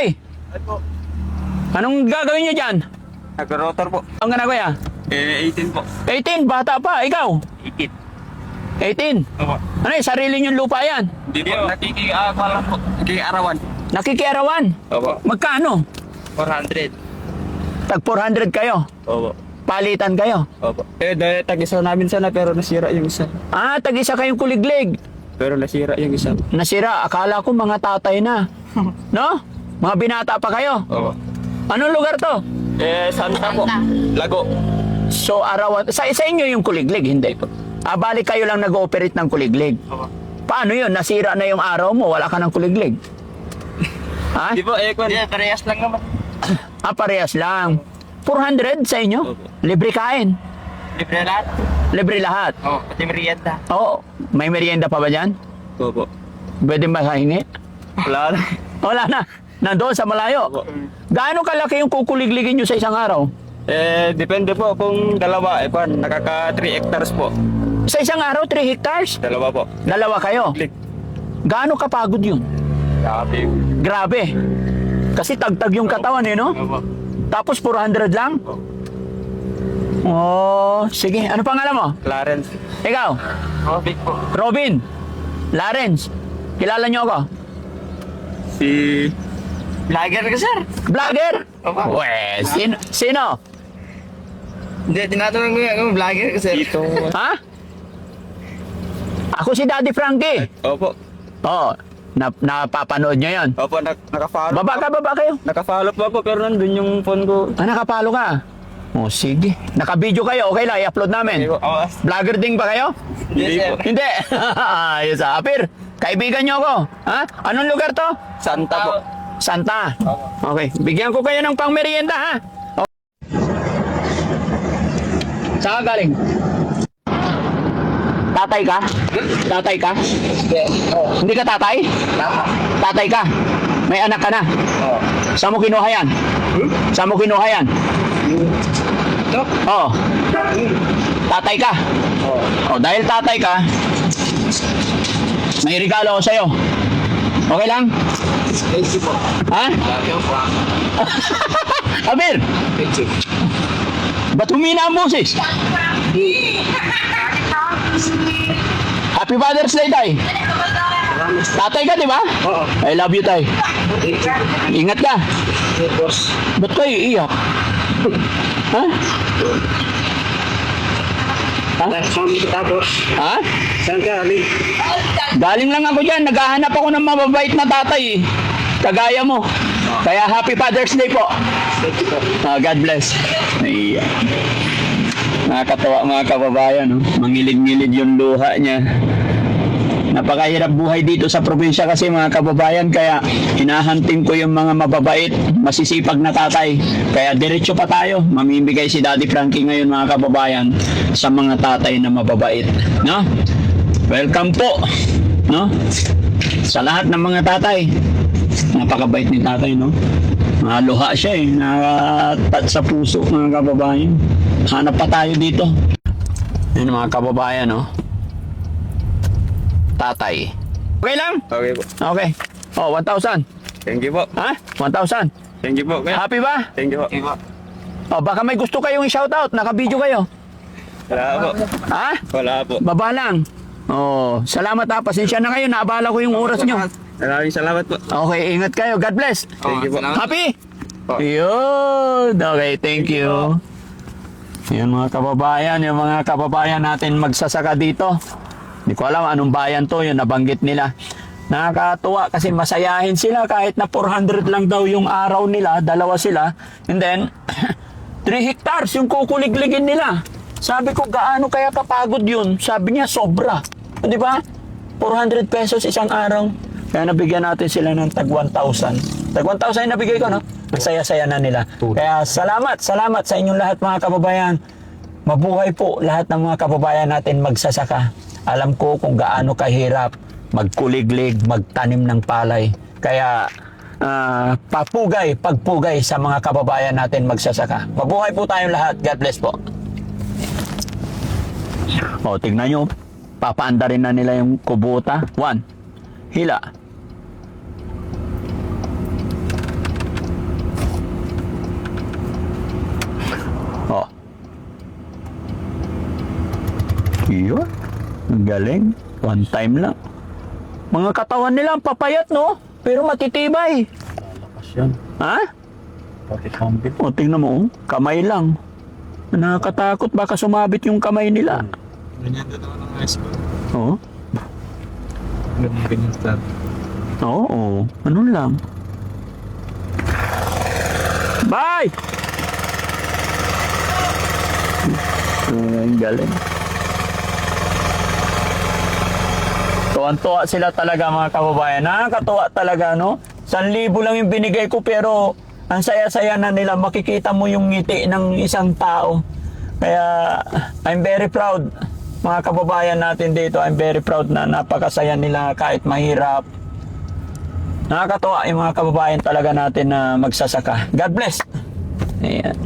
tay? Ano? Anong gagawin niyo dyan? Nag-rotor po. Ang ginagawa? 18 po. 18, bata pa. Ikaw? 18. 18. Opo. Ano yung sarili niyong lupa yan? Hindi po. Nakikiarawan po. Nakikiarawan. Nakikiarawan. Opo. Magkano? 400. Tag 400 kayo. Opo. Palitan kayo. Opo. Dahil tag-isa namin sana pero nasira yung isa. Ah, tag-isa kayong kuliglig. Pero nasira yung isa. Nasira. Akala ko mga tatay na. No? Mga binata pa kayo. Opo. Anong lugar to? Santa po. Lago. So, arawan. Sa inyo yung kuliglig, hindi. Balik kayo lang nag-ooperate ng kuliglig. Opo. Paano yun? Nasira na yung araw mo, wala ka ng kuliglig. Ha? Di po, parehas lang naman. Parehas lang. 400 sa inyo? Opo. Libre kain. Libre lahat. Libre lahat. Oo, pati merienda. Oo. May merienda pa ba dyan? Opo. Pwede ba hingi? Wala na. Wala na. Nandoon sa malayo. Opo. Gaano kalaki yung kukuligligin nyo sa isang araw? Depende po kung dalawa. Nakaka 3 hectares po. Sa isang araw, 3 hectares? Dalawa po. Dalawa kayo. Click. Gaano kapagod yun? Grabe. Grabe. Kasi tagtag yung katawan no? Opo. Tapos 400 lang? Opo. Oh, sige. Ano pangalan mo? Clarence. Ikaw? Big po. Robin. Lawrence. Kilala nyo ako? Si... Vlogger ka, sir. Vlogger? Opo. Weh, sino? Hindi, tinatanong ko yan. Vlogger ka, sir. Ito. Ha? Ako si Daddy Frankie. Opo. Oo. Napapanood nyo yan. Opo, naka-follow. Baba kayo. Naka-follow pa po, pero nandun yung phone ko. Nakapalo ka? Oh, sige. Naka-video kayo. Okay lang, i-upload namin. Vlogger din ba kayo? Hindi po. Hindi. Ayos ah. Apir, kaibigan nyo ako. Ha? Anong lugar to? Santa po. Santa. Okay. Bigyan ko kayo ng pangmerienda, ha? Okay. Saan ka galing? Tatay ka? Tatay ka? Hindi ka tatay? Tatay ka? May anak ka na? Saan mo kinuha yan? Saan mo kinuha yan? Ito? Oo. Tatay ka? Oh, dahil tatay ka, may regalo ako sa'yo. Okay lang? Thank you po. Ha? Love you po. Abir, Thank you. ba't humina ang boses? Happy Father's Day, tay. Tatay ka, di ba? Oo. I love you, tay. Thank you. Ingat ka. Boss. Ba't kayo iiyak? Ha? Saan kita, boss? Ha? Saan ka, Ali? Galing lang ako dyan. Naghahanap ako ng mababait na tatay. Kagaya mo. Kaya Happy Father's Day po. Thank you po. God bless. Ay, nakakatawa mga kababayan. No? Mangilid-ngilid yung luha niya. Napakahirap buhay dito sa probinsya kasi mga kababayan. Kaya hinahunting ko yung mga mababait, masisipag na tatay. Kaya diretso pa tayo. Mamimigay si Daddy Frankie ngayon mga kababayan sa mga tatay na mababait. No? Welcome po. No? Sa lahat ng mga tatay. Napakabait ni tatay, no? Luha siya eh. Nakatat sa puso mga kababayan. Hanap pa tayo dito. Yun mga kababayan, no? Tatay. Okay lang? Okay po. Okay. Oh, 1,000. Thank you po. Ha? 1,000. Thank you po. Happy ba? Thank you po. Oh, baka may gusto kayong i-shoutout. Naka-video kayo. Wala po. Ha? Wala po. Baba lang. Oh, salamat ha. Pasensya na kayo. Naabala ko yung oras nyo. Maraming salamat po. Okay, ingat kayo. God bless. Thank you po. Happy? Po. Yun. Okay, thank you. Yung mga kababayan, yung mga kababayan natin magsasaka dito. Hindi ko alam anong bayan to, yung nabanggit nila. Nakakatuwa kasi masayahin sila kahit na 400 lang daw yung araw nila, dalawa sila. And then, 3 hectares yung kukuligligin nila. Sabi ko, gaano kaya kapagod yun? Sabi niya, sobra. Di ba? 400 pesos isang araw. Kaya nabigyan natin sila ng tag 1,000. Tag 1,000 yung nabigay ko, no? Nagsaya-saya na nila. Kaya salamat sa inyong lahat mga kababayan. Mabuhay po lahat ng mga kababayan natin magsasaka. Alam ko kung gaano kahirap magkuliglig, magtanim ng palay. Kaya pagpugay sa mga kababayan natin magsasaka. Mabuhay po tayong lahat. God bless po. O, tignan nyo. Papaanda rin na nila yung kubota. 1. Hila. Ayun. Ang galing. One time lang. Mga katawan nila ang papayat, no? Pero matitibay. Lakas yan. Ha? Pati kambit. O, tingnan mo, oh. Kamay lang. Nakakatakot. Baka sumabit yung kamay nila. Ganyan din naman ang ice cream. Oo. Ganyan lang. Oo. Ano lang. Bye! Ang galing. Tuwan-tuwa sila talaga mga kababayan. Nakakatuwa talaga, no? 1,000 lang yung binigay ko pero ang saya-saya na nila. Makikita mo yung ngiti ng isang tao. Kaya I'm very proud mga kababayan natin dito. I'm very proud na napakasaya nila kahit mahirap. Nakakatuwa yung mga kababayan talaga natin na magsasaka. God bless. Ayan.